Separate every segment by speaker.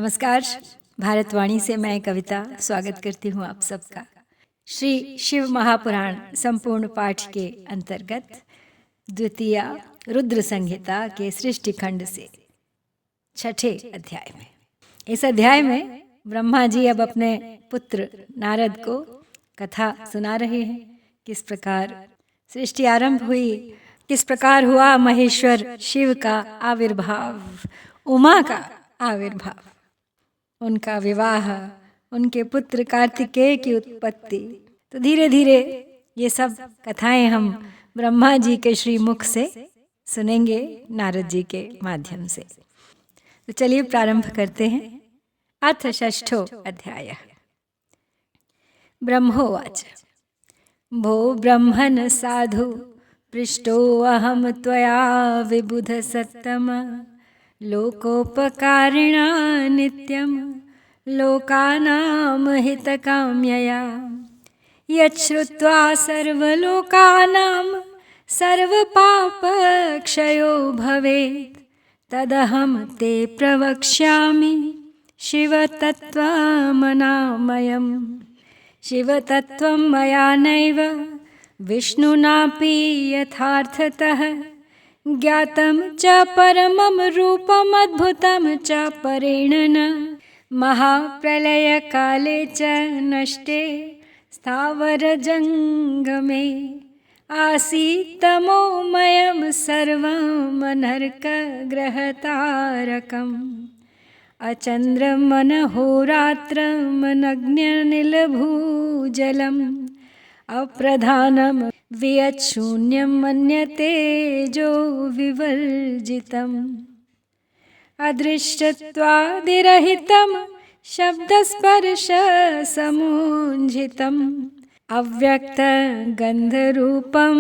Speaker 1: नमस्कार। भारतवाणी से मैं कविता स्वागत करती हूँ आप सबका। श्री शिव महापुराण संपूर्ण पाठ के अंतर्गत द्वितीय रुद्र संहिता के सृष्टि खंड से छठे अध्याय में। इस अध्याय में ब्रह्मा जी अब अपने पुत्र नारद को कथा सुना रहे हैं। किस प्रकार सृष्टि आरंभ हुई, किस प्रकार हुआ महेश्वर शिव का आविर्भाव, उमा का आविर्भाव, उनका विवाह, उनके पुत्र कार्तिकेय की उत्पत्ति। तो धीरे धीरे ये सब कथाएं हम ब्रह्मा जी के श्री मुख से सुनेंगे, नारद जी के माध्यम से। तो चलिए प्रारंभ करते हैं। अथ षष्ठो अध्याय। ब्रह्मोवाच भो ब्रह्मन् साधु पृष्टो अहम त्वया विबुध सत्तम लोकोपकारिणा नित्यं लोकानां हितकाम्यया यच्छ्रुत्वा सर्वलोकानां सर्वपापक्षयो भवेत् तदहं ते प्रवक्ष्यामि शिवतत्त्वमनामयम्। शिवतत्त्वं मया नैव विष्णुनापि यथार्थतः ज्ञातं च परमं रूपमद्भुतं च परेण न महाप्रलयकाले च नष्टे स्थावरजङ्गमे आसीत्तमोमयं सर्वमनर्कग्रहतारकम् अचन्द्रमनहोरात्रमनग्न्यनिलभूजलम् अप्रधानं वियच्छून्यं मन्यतेजो विवर्जितम् अदृष्टत्वादिरहितं शब्दस्पर्शसमुज्झितम् अव्यक्तगन्धरूपं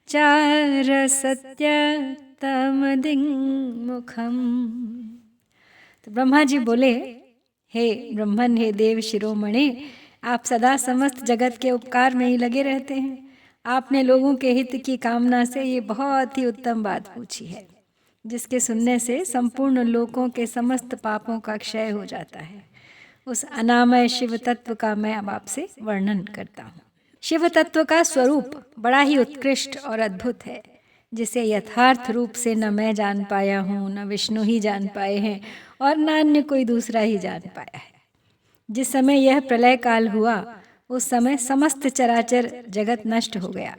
Speaker 1: चारसत्यतमदिङ्मुखम्। तो ब्रह्मा जी बोले, हे ब्रह्मन, हे देव शिरोमणि, आप सदा समस्त जगत के उपकार में ही लगे रहते हैं। आपने लोगों के हित की कामना से ये बहुत ही उत्तम बात पूछी है, जिसके सुनने से संपूर्ण लोकों के समस्त पापों का क्षय हो जाता है। उस अनामय शिव तत्व का मैं अब आपसे वर्णन करता हूँ। शिव तत्व का स्वरूप बड़ा ही उत्कृष्ट और अद्भुत है, जिसे यथार्थ रूप से न मैं जान पाया हूँ, न विष्णु ही जान पाए हैं और न अन्य कोई दूसरा ही जान पाया है। जिस समय यह प्रलय काल हुआ, उस समय समस्त चराचर जगत नष्ट हो गया।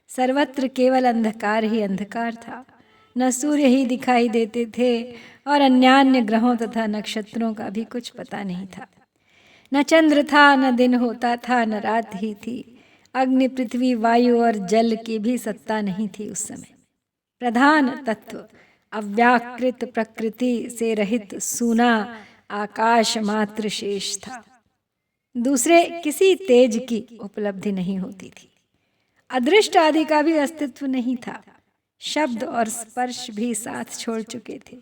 Speaker 1: सर्वत्र केवल अंधकार ही अंधकार था। न सूर्य ही दिखाई देते थे और अन्यान्य ग्रहों तथा नक्षत्रों का भी कुछ पता नहीं था। न चंद्र था, न दिन होता था, न रात ही थी। अग्नि, पृथ्वी, वायु और जल की भी सत्ता नहीं थी उस समय। प्रधान तत्व अव्याकृत प्रकृति से रहित सूना आकाश मात्र शेष था। दूसरे किसी तेज की उपलब्धि नहीं होती थी। अदृष्ट आदि का भी अस्तित्व नहीं था। शब्द और स्पर्श भी साथ छोड़ चुके थे।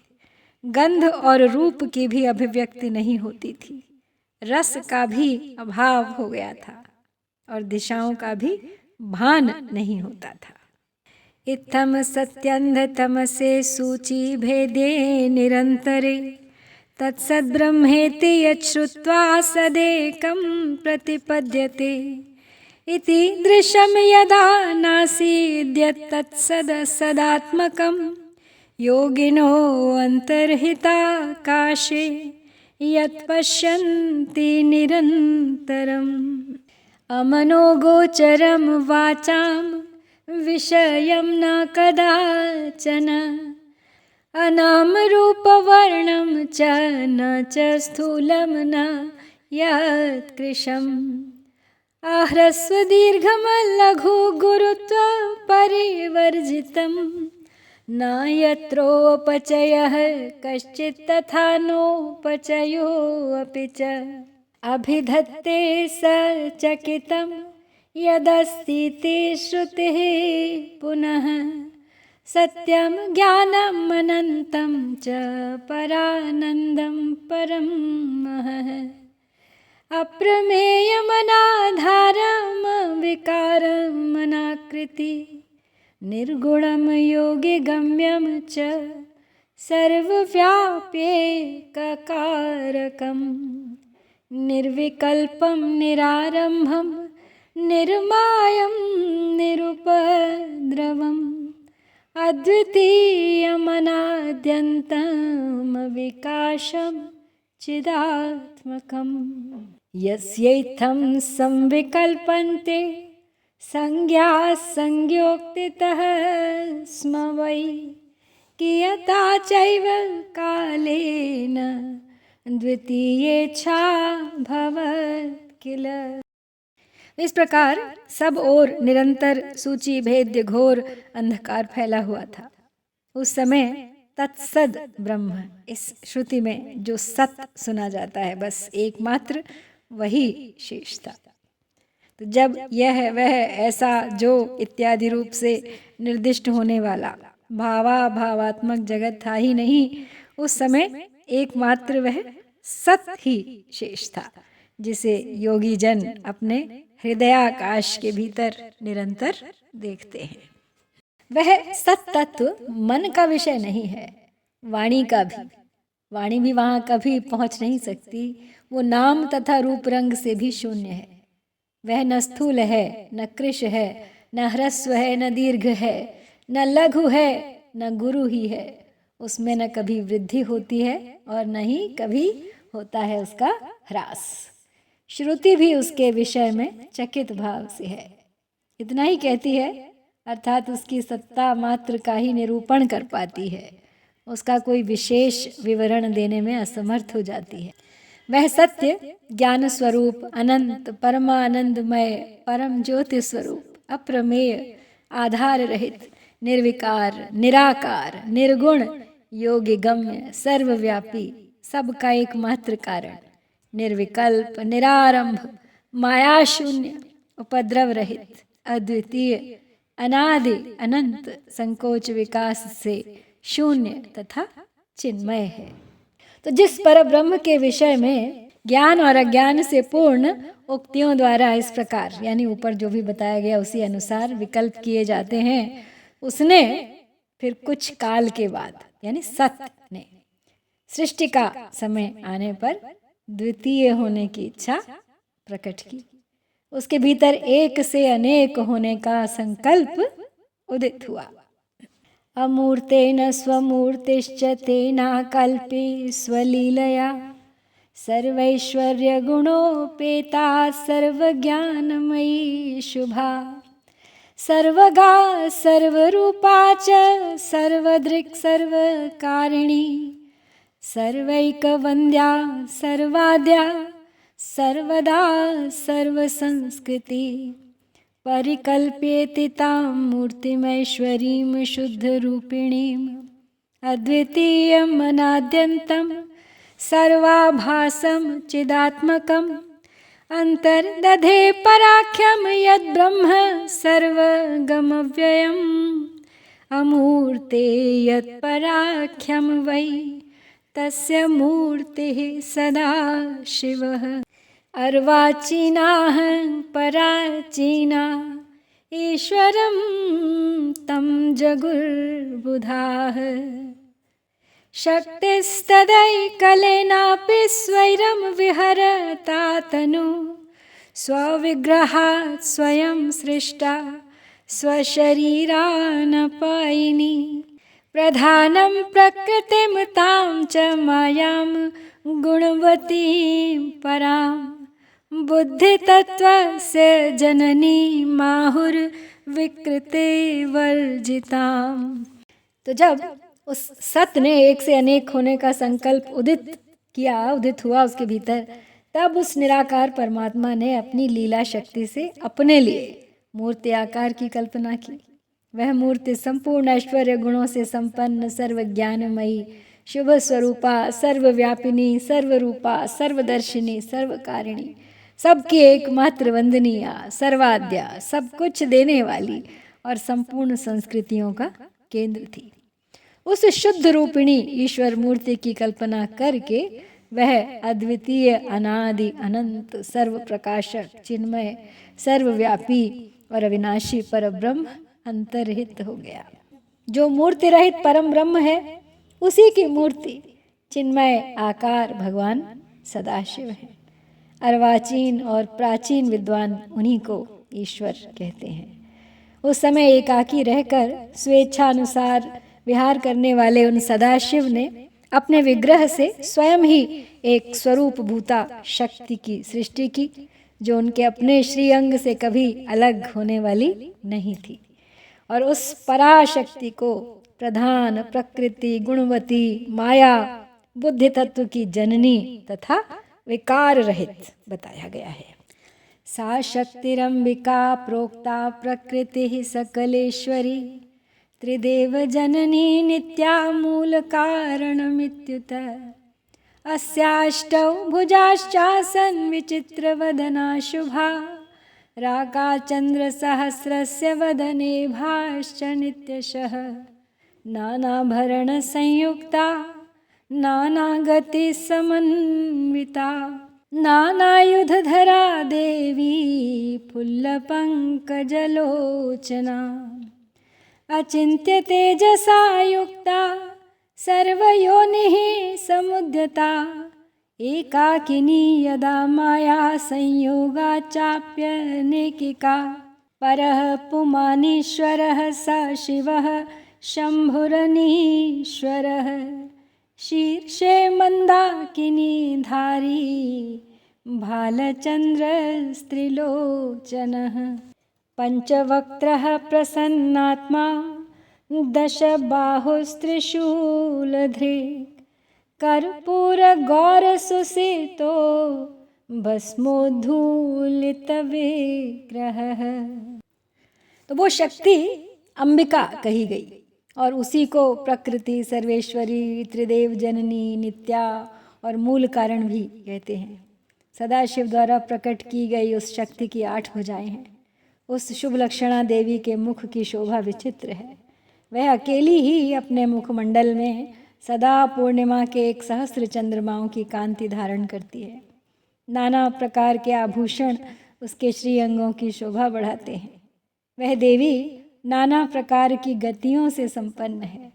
Speaker 1: गंध और रूप की भी अभिव्यक्ति नहीं होती थी। रस का भी अभाव हो गया था और दिशाओं का भी भान नहीं होता था। इत्थम सत्यन्धतमसे सूची भेदे निरंतरे तत्सद्ब्रह्मेति यच्छ्रुत्वा सदेकं प्रतिपद्यते इति दृश्यं यदा नासीद्यत्तत्सदात्मकं योगिनो अन्तर्हिताकाशे यत्पश्यन्ति निरन्तरम् अमनोगोचरं वाचां विषयं न कदाचन अनामरूपवर्णं च न च स्थूलं न यत्कृशम् आह्रस्वदीर्घमल्लघु गुरुत्वपरिवर्जितं न यत्रोपचयः कश्चित् तथा नोपचयोऽपि च अभिधत्ते सचकितं यदस्तीति श्रुतिः पुनः सत्यं ज्ञानम् अनन्तं च परानन्दं परं महः अप्रमेयमनाधारं विकारम् अनाकृति निर्गुणं योगिगम्यं च सर्वव्याप्येककारकं निर्विकल्पं निरारम्भं निर्मायं निरुपद्रवम् अद्वितीयमनाद्यन्तमविकाशं चिदात्मकम् यस्यैत्थं संविकल्पन्ते संज्ञाः संज्ञोक्तितः स्म वै कियता चैव कालेन द्वितीयेच्छा भवत् किल। इस प्रकार सब ओर निरंतर सूची भेद्य घोर अंधकार फैला हुआ था। उस समय तत्सद ब्रह्म, इस श्रुति में जो सत सुना जाता है, बस एकमात्र वही शेष था। तो जब यह वह ऐसा जो इत्यादि रूप से निर्दिष्ट होने वाला भावात्मक जगत था ही नहीं, उस समय एकमात्र वह सत ही शेष था, जिसे योगी जन अपने हृदयाकाश के भीतर निरंतर देखते हैं। वह सत तत्व मन का विषय नहीं है, वाणी का भी। वाणी भी वहाँ कभी पहुँच नहीं सकती। वो नाम तथा रूप रंग से भी शून्य है। वह न स्थूल है, न कृश है, न ह्रस्व है, न दीर्घ है, न लघु है, न गुरु ही है। उसमें न कभी वृद्धि होती है और न ही कभी होता है उसका ह्रास। श्रुति भी उसके विषय में चकित भाव से है। इतना ही कहती है, अर्थात उसकी सत्ता मात्र का ही निरूपण कर पाती है, उसका कोई विशेष विवरण देने में असमर्थ हो जाती है। वह सत्य ज्ञान स्वरूप, अनंत, परमानंदमय, परम ज्योति स्वरूप, अप्रमेय, आधार रहित, निर्विकार, निराकार, निर्गुण, योगी गम्य, सर्वव्यापी, सबका एकमात्र कारण, निर्विकल्प, निरारंभ, माया शून्य, उपद्रव रहित, अद्वितीय, अनादि, अनंत, संकोच विकास से शून्य तथा चिन्मय है। तो जिस पर ब्रह्म के विषय में ज्ञान और अज्ञान से पूर्ण उक्तियों द्वारा इस प्रकार, यानी ऊपर जो भी बताया गया उसी अनुसार विकल्प किए जाते हैं, उसने फिर कुछ काल के बाद, यानी सत ने सृष्टि का समय आने पर द्वितीय होने की इच्छा प्रकट की। उसके भीतर एक से अनेक होने का संकल्प उदित हुआ। अमूर्तेन स्वमूर्तिश्च तेनाकल्पे स्वलीलया सर्वैश्वर्य गुणोपेता सर्वज्ञानमयी शुभा सर्वगा सर्वरूपा च सर्वदृक् सर्वकारिणी सर्वैकवन्द्या सर्वाद्या सर्वदा सर्वसंस्कृति परिकल्प्येति तां मूर्तिमैश्वरीं शुद्धरूपिणीम् अद्वितीयम् अनाद्यन्तं सर्वाभासं चिदात्मकम् अन्तर्दधे पराख्यं यद्ब्रह्म सर्वगमव्ययम् अमूर्ते यत्पराख्यं वै तस्य मूर्तिः सदा शिवः अर्वाचीनाः पराचीना ईश्वरं तं जगुर्बुधाः शक्तिस्तदैकलेनापि स्वैरं विहरता तनु स्वविग्रहात् स्वयं सृष्टा स्वशरीरानपायिनी प्रधानं प्रकृतिं तां च मायां गुणवतीं परां बुद्धितत्त्वस्य जननी माहुर्विकृते वर्जिताम्। तो जब उस सत ने एक से अनेक होने का संकल्प उदित हुआ उसके भीतर, तब उस निराकार परमात्मा ने अपनी लीला शक्ति से अपने लिए मूर्ति आकार की कल्पना की। वह मूर्ति संपूर्ण ऐश्वर्य गुणों से संपन्न, सर्वज्ञानमयी, शुभ स्वरूपा, सर्वव्यापिनी, सर्वरूपा, सर्वदर्शिनी, सर्वकारिणी, सबकी एकमात्र वंदनीय, सर्वाद्या, सब कुछ देने वाली और संपूर्ण संस्कृतियों का केंद्र थी। उस शुद्ध रूपिणी ईश्वर मूर्ति की कल्पना करके वह अद्वितीय, अनादि, अनंत, सर्व प्रकाशक, चिन्मय, सर्वव्यापी और अविनाशी परब्रह्म अंतर्हित हो गया। जो मूर्ति रहित परम ब्रह्म है, उसी की मूर्ति चिन्मय आकार भगवान सदाशिव है। अर्वाचीन और प्राचीन विद्वान उन्हीं को ईश्वर कहते हैं। उस समय एकाकी रहकर स्वेच्छानुसार विहार करने वाले उन सदाशिव ने अपने विग्रह से स्वयं ही एक स्वरूप भूता शक्ति की सृष्टि की, जो उनके अपने श्रीअंग से कभी अलग होने वाली नहीं थी। और उस पराशक्ति को प्रधान, प्रकृति, गुणवती, माया, बुद्धि तत्व की जननी तथा विकार रहित बताया गया है। सा शक्तिरंबिका प्रोक्ता प्रकृति सकलेश्वरी, त्रिदेव जननी नित्या मूल कारणमित्युत। अस्याष्टौ भुजाश्चासन् विचित्रवदना शुभा, रागा चन्द्रसहस्रस्य वदने भाश्च नित्यशः। नानाभरण संयुक्ता नानागति समन्विता, नानायुधधरा देवी फुल्लपङ्कजलोचना। अचिन्त्य तेजसा युक्ता सर्वयोनिः समुद्यता, एकाकिनी यदा माया संयोगा चाप्यनेकिका। परः पुमानीश्वरः स शिवः शम्भुरनीश्वरः, शीर्षे मन्दाकिनी धारी भालचन्द्रस्त्रिलोचनः। पंचवक्त्रः प्रसन्नात्मा दशबाहुस्त्रिशूलधृक्, कर्पूरगौरसुसितो भस्मोद्धूलितविग्रहः। तो वो शक्ति अंबिका कही गई और उसी को प्रकृति, सर्वेश्वरी, त्रिदेव जननी, नित्या और मूल कारण भी कहते हैं। सदाशिव द्वारा प्रकट की गई उस शक्ति की 8 भुजाएं हैं। उस शुभ लक्षणा देवी के मुख की शोभा विचित्र है। वह अकेली ही अपने मुखमंडल में सदा पूर्णिमा के 1 सहस्त्र चंद्रमाओं की कांति धारण करती है। नाना प्रकार के आभूषण उसके श्रीअंगों की शोभा बढ़ाते हैं। वह देवी नाना प्रकार की गतियों से संपन्न है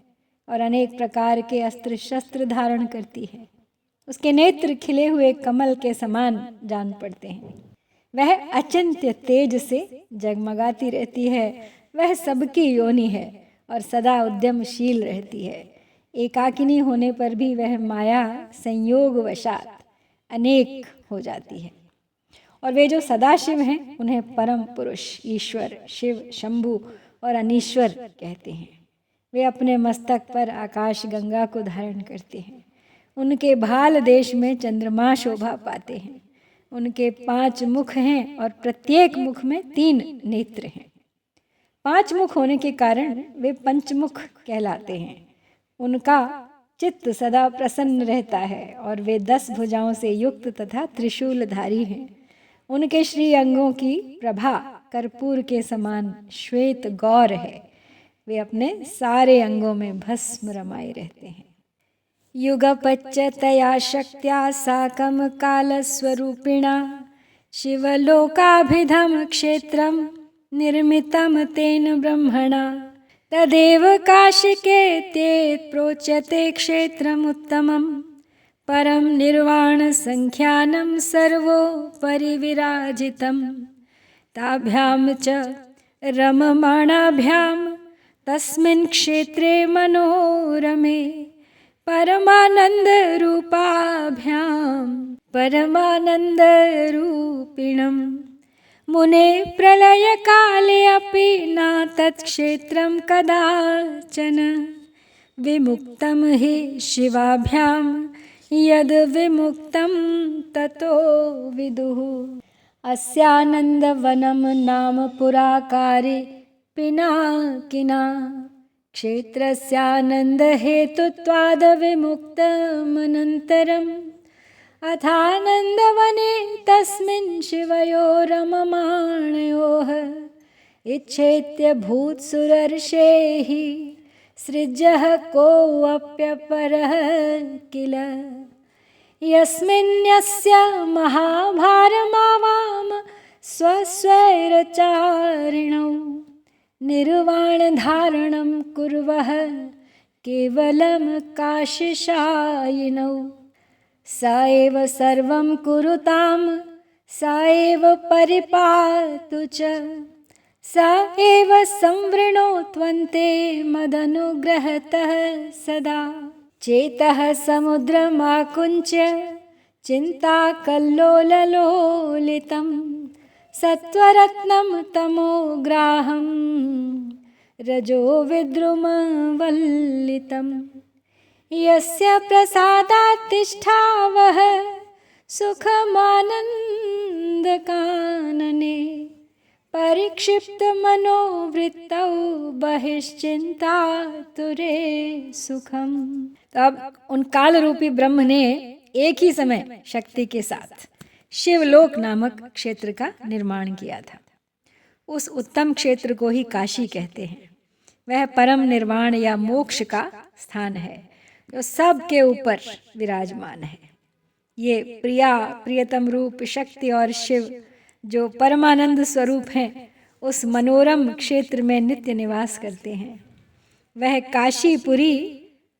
Speaker 1: और अनेक प्रकार के अस्त्र शस्त्र धारण करती है। उसके नेत्र खिले हुए कमल के समान जान पड़ते हैं। वह अचिंत्य तेज से जगमगाती रहती है। वह सबकी योनि है और सदा उद्यमशील रहती है। एकाकिनी होने पर भी वह माया संयोग वशात अनेक हो जाती है। और वे जो सदाशिव हैं उन्हें परम पुरुष, ईश्वर, शिव, शंभु और अनीश्वर कहते हैं। वे अपने मस्तक पर आकाश गंगा को धारण करते हैं। उनके भाल देश में चंद्रमा शोभा पाते हैं। उनके 5 मुख हैं और प्रत्येक मुख में 3 नेत्र हैं। 5 मुख होने के कारण वे पंचमुख कहलाते हैं। उनका चित्त सदा प्रसन्न रहता है और वे 10 भुजाओं से युक्त तथा त्रिशूलधारी हैं। उनके श्री अंगों की प्रभा कर्पूर के समान श्वेत गौर है। वे अपने सारे अंगों में भस्म रमाए रहते हैं। युगपच्यतया शक्त्या साकं कालस्वरूपिणा, शिवलोकाभिधं क्षेत्रं निर्मितं तेन ब्रह्मणा। तदेव काशिके ते प्रोच्यते क्षेत्रमुत्तमं, परं निर्वाणसंख्यानं सर्वोपरि विराजितं। ताभ्यां च रममाणाभ्यां तस्मिन् क्षेत्रे मनोरमे, परमानन्दरूपाभ्यां परमानन्दरूपिणं। मुने प्रलयकाले अपि न तत्क्षेत्रं कदाचन, विमुक्तं हि शिवाभ्यां यद् विमुक्तं ततो विदुः। अस्यानन्दवनं नाम पुराकारे पिनाकिना, क्षेत्रस्यानन्दहेतुत्वाद् विमुक्तमनन्तरम्। अथानन्दवने तस्मिन् शिवयो रममाणयोः, इच्छेत्य भूत्सुरर्षेः सृज्यः कोऽप्यपरः किल। यस्मिन्यस्य महाभारमावाम स्वस्वैरचारिणौ, निर्वाणधारणं कुर्वः केवलं काशशायिनौ स एव सर्वं कुरुतां स एव परिपातु च स एव संवृणोत्वन्ते मदनुग्रहतः सदा चेतः समुद्रमाकुञ्च्य चिन्ताकल्लोललोलितं सत्त्वरत्नं तमोग्राहं रजो विद्रुमवल्लितं यस्य प्रसादात् तिष्ठावः सुखमानन्दकानने परिक्षिप्तमनोवृत्तौ बहिश्चिन्तातुरे सुखम। तो अब उन काल रूपी ब्रह्म ने एक ही समय शक्ति के साथ शिवलोक नामक क्षेत्र का निर्माण किया था। उस उत्तम क्षेत्र को ही काशी कहते हैं। वह परम निर्वाण या मोक्ष का स्थान है जो सबके ऊपर विराजमान है। ये प्रियतम रूप शक्ति और शिव जो परमानंद स्वरूप हैं उस मनोरम क्षेत्र में नित्य निवास करते हैं। वह काशीपुरी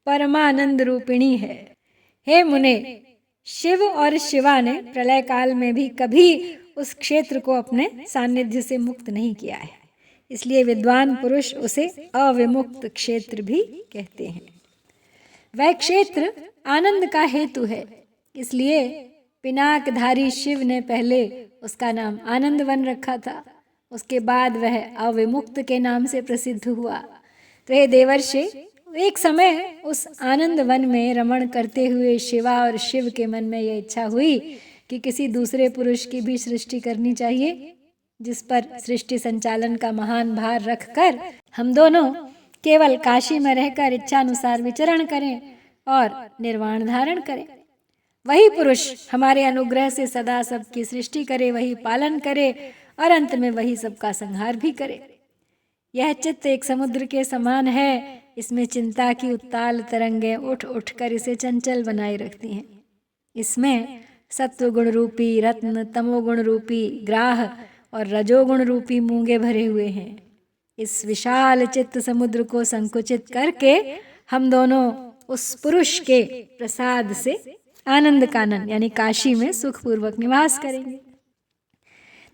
Speaker 1: परमानंद रूपिणी है। हे मुने, शिव और शिवा ने प्रलय काल में भी कभी उस क्षेत्र को अपने सानिध्य से मुक्त नहीं किया है, इसलिए विद्वान पुरुष उसे अविमुक्त क्षेत्र भी कहते हैं। वह क्षेत्र आनंद का हेतु है, इसलिए पिनाकधारी शिव ने पहले उसका नाम आनंद वन रखा था, उसके बाद वह अविमुक्त के नाम से प्रसिद्ध हुआ। तो हे देवर्षि, एक समय उस आनंद वन में रमण करते हुए शिवा और शिव के मन में यह इच्छा हुई कि किसी दूसरे पुरुष की भी सृष्टि करनी चाहिए, जिस पर सृष्टि संचालन का महान भार रखकर हम दोनों केवल काशी में रहकर इच्छानुसार विचरण करें और निर्वाण धारण करें। वही पुरुष हमारे अनुग्रह से सदा सबकी सृष्टि करे, वही पालन करे और अंत में वही सबका संहार भी करे। यह चित्त एक समुद्र के समान है, इसमें चिंता की उत्ताल तरंगें उठ उठ कर इसे चंचल बनाए रखती हैं। इसमें सत्वगुण रूपी रत्न, तमोगुण रूपी ग्राह और रजोगुण रूपी मूंगे भरे हुए हैं। इस विशाल चित्त समुद्र को संकुचित करके हम दोनों उस पुरुष के प्रसाद से आनंद कानन यानी काशी में सुखपूर्वक निवास करेंगे।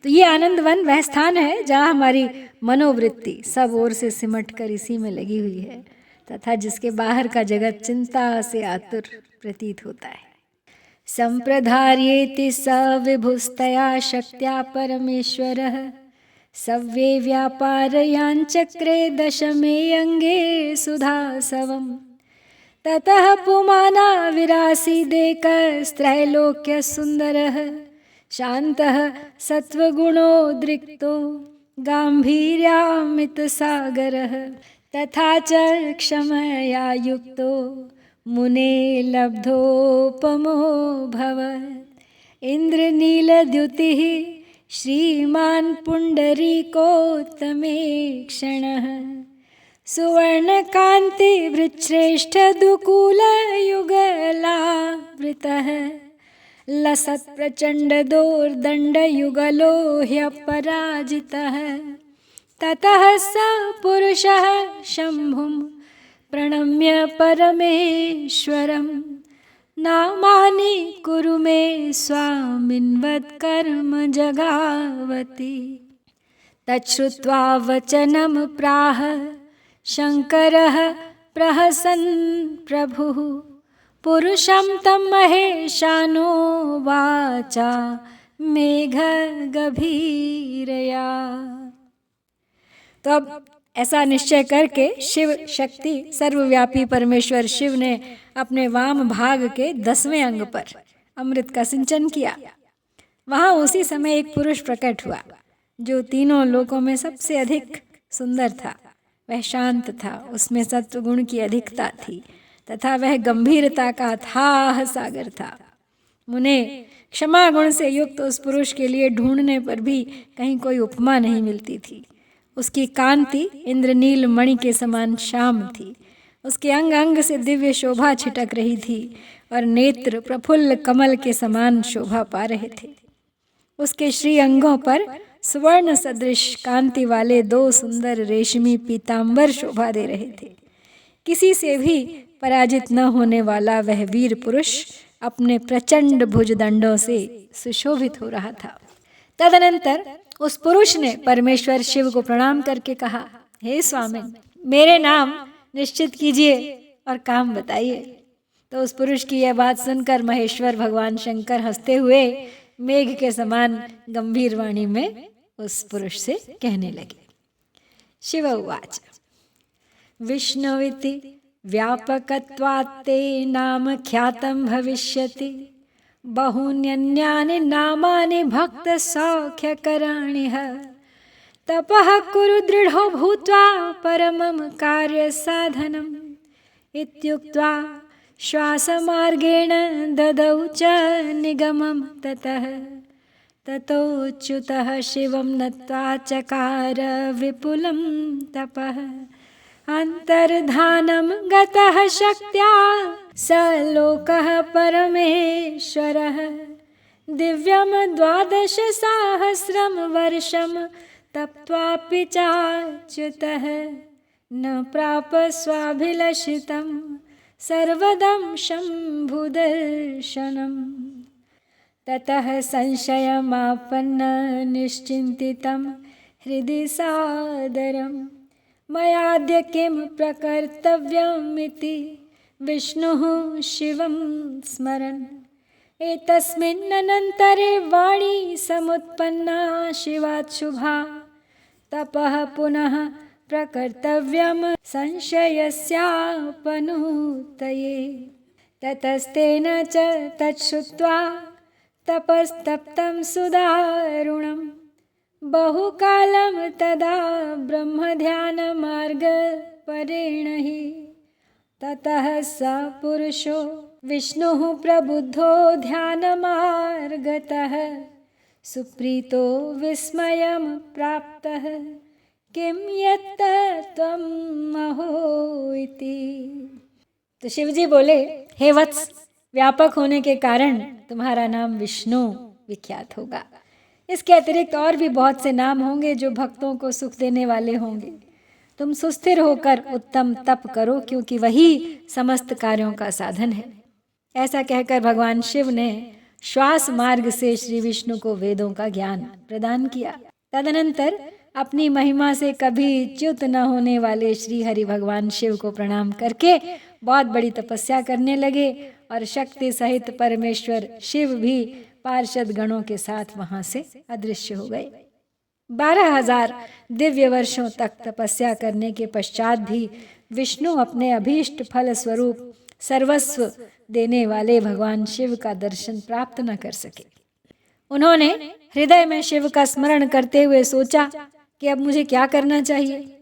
Speaker 1: तो ये आनंद वन वह स्थान है जहाँ हमारी मनोवृत्ति सब ओर से सिमट कर इसी में लगी हुई है तथा जिसके बाहर का जगत चिंता से आतुर प्रतीत होता है। संप्रधार्येति स विभुस्तया शक्त्या परमेश्वरः सव्ये व्यापारयाञ्चक्रे दशमे अंगे सुधासवम् ततः पुमाना विरासीदेकस्त्रैलोक्य सुंदरः शान्तः सत्वगुणोद्रिक्तो गाम्भीर्यामित सागरः तथा च क्षमया युक्तो मुने लब्धोपमो भवत् इंद्रनीलद्युतिः श्रीमान् पुण्डरीकोत्तमे क्षणः सुवर्णकान्ति वृच्छ्रेष्ठ दुकूलयुगलावृतः लसत् प्रचण्ड दोर्दण्डयुगलो ह्यपराजितः ततः स पुरुषः शम्भुं प्रणम्य परमेश्वरं नामानि कुरु मे स्वामिन्वत्कर्म जगावति तच्छ्रुत्वा वचनं प्राह शङ्करः प्रहसन् प्रभुः पुरुषं तं महेशानो वाचा मेघगभीरया। तो अब ऐसा निश्चय करके शिव शक्ति सर्वव्यापी परमेश्वर शिव ने अपने वाम भाग के 10वें अंग पर अमृत का सिंचन किया। वहाँ उसी समय एक पुरुष प्रकट हुआ जो तीनों लोकों में सबसे अधिक सुंदर था। वह शांत था, उसमें सत्वगुण की अधिकता थी तथा वह गंभीरता का अथाह सागर था। मुने, क्षमा गुण से युक्त उस पुरुष के लिए ढूंढने पर भी कहीं कोई उपमा नहीं मिलती थी। उसकी कांति इंद्रनील मणि के समान श्याम थी, उसके अंग अंग से दिव्य शोभा छिटक रही थी और नेत्र प्रफुल्ल कमल के समान शोभा पा रहे थे। उसके श्री अंगों पर स्वर्ण सदृश कांति वाले 2 सुंदर रेशमी पीतांबर शोभा दे रहे थे। किसी से भी पराजित न होने वाला वह वीर पुरुष अपने प्रचंड भुजदंडों से सुशोभित हो रहा था। तदनंतर उस पुरुष ने परमेश्वर शिव को प्रणाम करके कहा, हे स्वामी, मेरे नाम निश्चित कीजिए और काम बताइए। तो उस पुरुष की यह बात सुनकर महेश्वर भगवान शंकर हंसते हुए मेघ के समान गंभीर वाणी में उस पुरुष से कहने लगे। शिव उवाच विष्णुविति व्यापकत्वात्ते नाम ख्यातं भविष्यति बहून्यन्यानि नामानि भक्त सौख्यकराणि तपः कुरु दृढो भूत्वा परमं कार्य साधनम् इत्युक्त्वा श्वासमार्गेण ददौ च निगमं ततः ततोच्युतः शिवं नत्वा चकार विपुलं तपः अन्तर्धानं गतः शक्त्या स लोकः परमेश्वरः दिव्यं 12 सहस्रं वर्षं तप्त्वापि चाच्युतः न प्राप स्वाभिलषितं सर्वदं शम्भुदर्शनम् ततः संशयमापन्न निश्चिन्तितं हृदि सादरं मयाद्य किं प्रकर्तव्यमिति विष्णुः शिवं स्मरन् एतस्मिन्नन्तरे वाणी समुत्पन्ना शिवाच्छुभा तपः पुनः प्रकर्तव्यं संशयस्यापनुत्तये ततस्तेन च तच्छ्रुत्वा तपस्तप्तं सुदारुणं बहुकालं तदा ब्रह्मध्यानमार्गपरेण हि ततः स पुरुषो विष्णुः प्रबुद्धो ध्यानमार्गतः सुप्रीतो विस्मयं प्राप्तः किं यत्तत्त्वं महो इति। तो शिवजी बोले, हे वत्स, व्यापक होने के कारण तुम्हारा नाम विष्णु विख्यात होगा। इसके अतिरिक्त और भी बहुत से नाम होंगे जो भक्तों को सुख देने वाले होंगे। तुम सुस्थिर होकर उत्तम तप करो, क्योंकि वही समस्त कार्यों का साधन है। ऐसा कहकर भगवान शिव ने श्वास मार्ग से श्री विष्णु को वेदों का ज्ञान प्रदान किया। तदनंतर अपनी महिमा से कभी च्युत न होने वाले श्री हरि भगवान शिव को प्रणाम करके बहुत बड़ी तपस्या करने लगे और शक्ति सहित परमेश्वर शिव भी पार्षद गणों के साथ वहां से अदृश्य हो गए। 12,000 दिव्य वर्षों तक तपस्या करने के पश्चात भी विष्णु अपने अभीष्ट फल स्वरूप सर्वस्व देने वाले भगवान शिव का दर्शन प्राप्त न कर सके। उन्होंने हृदय में शिव का स्मरण करते हुए सोचा कि अब मुझे क्या करना चाहिए।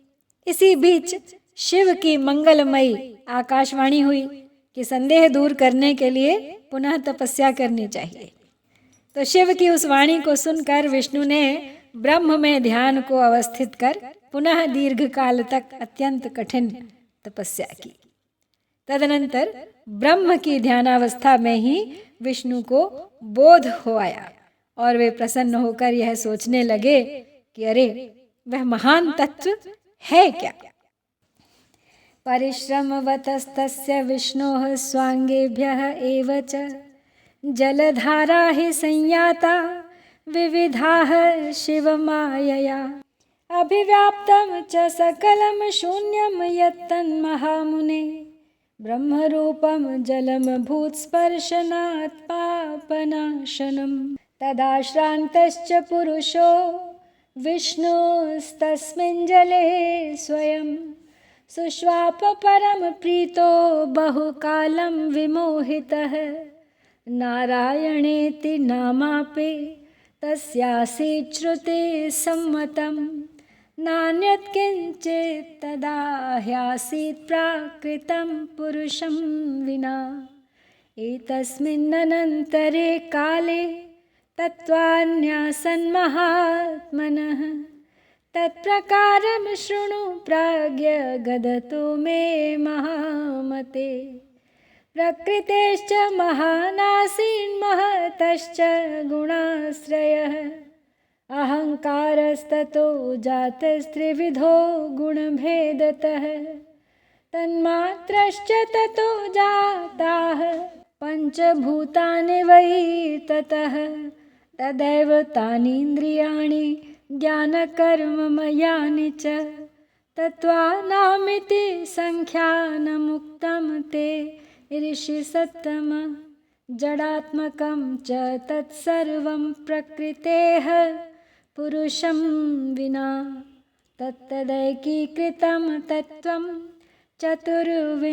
Speaker 1: इसी बीच शिव की मंगलमयी आकाशवाणी हुई कि संदेह दूर करने के लिए पुनः तपस्या करनी चाहिए। तो शिव की उस वाणी को सुनकर विष्णु ने ब्रह्म में ध्यान को अवस्थित कर पुनः दीर्घ काल तक अत्यंत कठिन तपस्या की। तदनंतर ब्रह्म की ध्यानावस्था में ही विष्णु को बोध हो आया और वे प्रसन्न होकर यह सोचने लगे कि अरे, वह महान तत्व है क्या। परिश्रमवतस्तस्य विष्णोः स्वांगेभ्यः एव च जलधारा हि संयाता विविधाः शिवमायया अभिव्याप्तं च सकलं शून्यं यत्तन्महामुने ब्रह्मरूपं जलं भूत्स्पर्शनात् पापनाशनं तदा श्रान्तश्च पुरुषो विष्णुस्तस्मिन् जले स्वयं सुष्वाप परम प्रीतो बहुकालं विमोहितः नारायणेति नामापि तस्यासीत् श्रुति सम्मतं नान्यत् किंचित् तदा ह्यासीत् प्राकृतं पुरुषं विना एतस्मिन्नन्तरे काले तत्त्वान्यासन्महात्मनः तत्प्रकारं शृणु प्राज्ञ गदतो मे महामते प्रकृतेश्च महानासीन्महतश्च गुणाश्रयः अहङ्कारस्ततो जातस्त्रिविधो गुणभेदतः तन्मात्रश्च ततो जाताः पञ्चभूतानि वै ततः तदैव तानीन्द्रियाणि ज्ञानकर्ममयानि च तत्त्वानामिति सङ्ख्यानमुक्तं ते ऋषिसत्तम जडात्मकं च तत्सर्वं प्रकृतेः पुरुषं विना तत्तदैकीकृतं तत्त्वं चतुर्विंशतिसङ्ख्यकं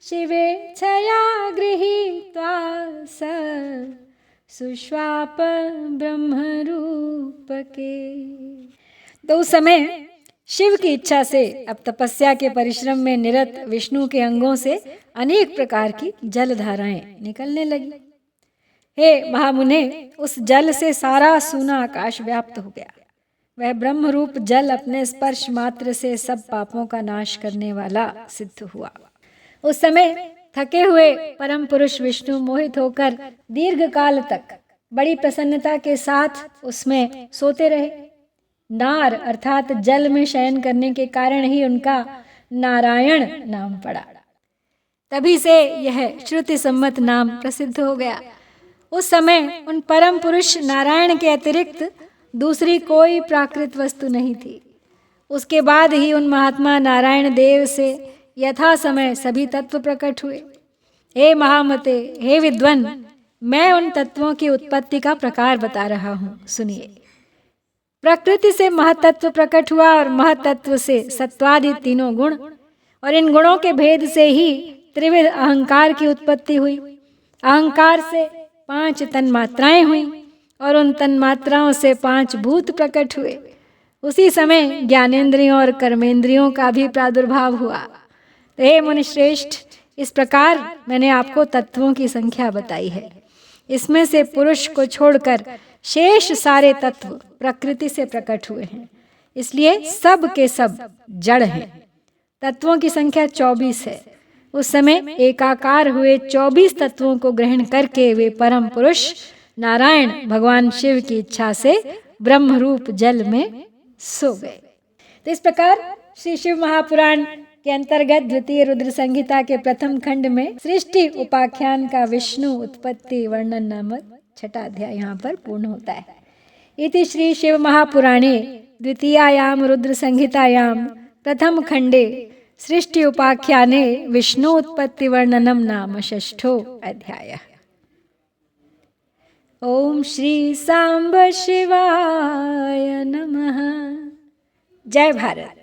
Speaker 1: शिवेच्छया गृहीत्वा स सुष्वाप ब्रह्मरूपके। तो उस समय शिव की इच्छा से अब तपस्या के परिश्रम में निरत विष्णु के अंगों से अनेक प्रकार की जलधाराएं निकलने लगी। हे महामुने, उस जल से सारा सूना आकाश व्याप्त हो गया। वह ब्रह्म रूप जल अपने स्पर्श मात्र से सब पापों का नाश करने वाला सिद्ध हुआ। उस समय थके हुए परम पुरुष विष्णु मोहित होकर दीर्घ काल तक बड़ी प्रसन्नता के साथ उसमें सोते रहे। नार अर्थात जल में शयन करने के कारण ही उनका नारायण नाम पड़ा। तभी से यह श्रुति सम्मत नाम प्रसिद्ध हो गया। उस समय उन परम पुरुष नारायण के अतिरिक्त दूसरी कोई प्राकृत वस्तु नहीं थी। उसके बाद ही उन महात्मा नारायण देव से यथा समय सभी तत्व प्रकट हुए। हे महामते, हे विद्वन, मैं उन तत्वों की उत्पत्ति का प्रकार बता रहा हूँ, सुनिए। प्रकृति से महतत्व प्रकट हुआ और महतत्व से सत्वादि तीनों गुण, और इन गुणों के भेद से ही त्रिविध अहंकार की उत्पत्ति हुई। अहंकार से 5 तन्मात्राएं हुई और उन तन्मात्राओं से 5 भूत प्रकट हुए। उसी समय ज्ञानेंद्रियों और कर्मेंद्रियों का भी प्रादुर्भाव हुआ। तो हे मुनिश्रेष्ठ, इस प्रकार मैंने आपको तत्वों की संख्या बताई है। इसमें से पुरुष को छोड़कर शेष सारे तत्व प्रकृति से प्रकट हुए हैं, इसलिए सब के सब जड़ हैं। तत्वों की संख्या 24 है। उस समय एकाकार हुए 24 तत्वों को ग्रहण करके वे परम पुरुष नारायण भगवान शिव की इच्छा से ब्रह्म रूप जल में सो गए। तो इस प्रकार श्री शिव महापुराण के अंतर्गत द्वितीय रुद्र संहिता के प्रथम खंड में सृष्टि उपाख्यान का विष्णु उत्पत्ति वर्णन नामक 6वां अध्याय यहाँ पर पूर्ण होता है। इति श्री शिव महापुराणे द्वितीयायाम रुद्र संहितायां प्रथम खंडे सृष्टि उपाख्याने विष्णु उत्पत्ति वर्णनम नाम 6ठो अध्यायः। ओम श्री सांब शिवाय नमः। जय भारत।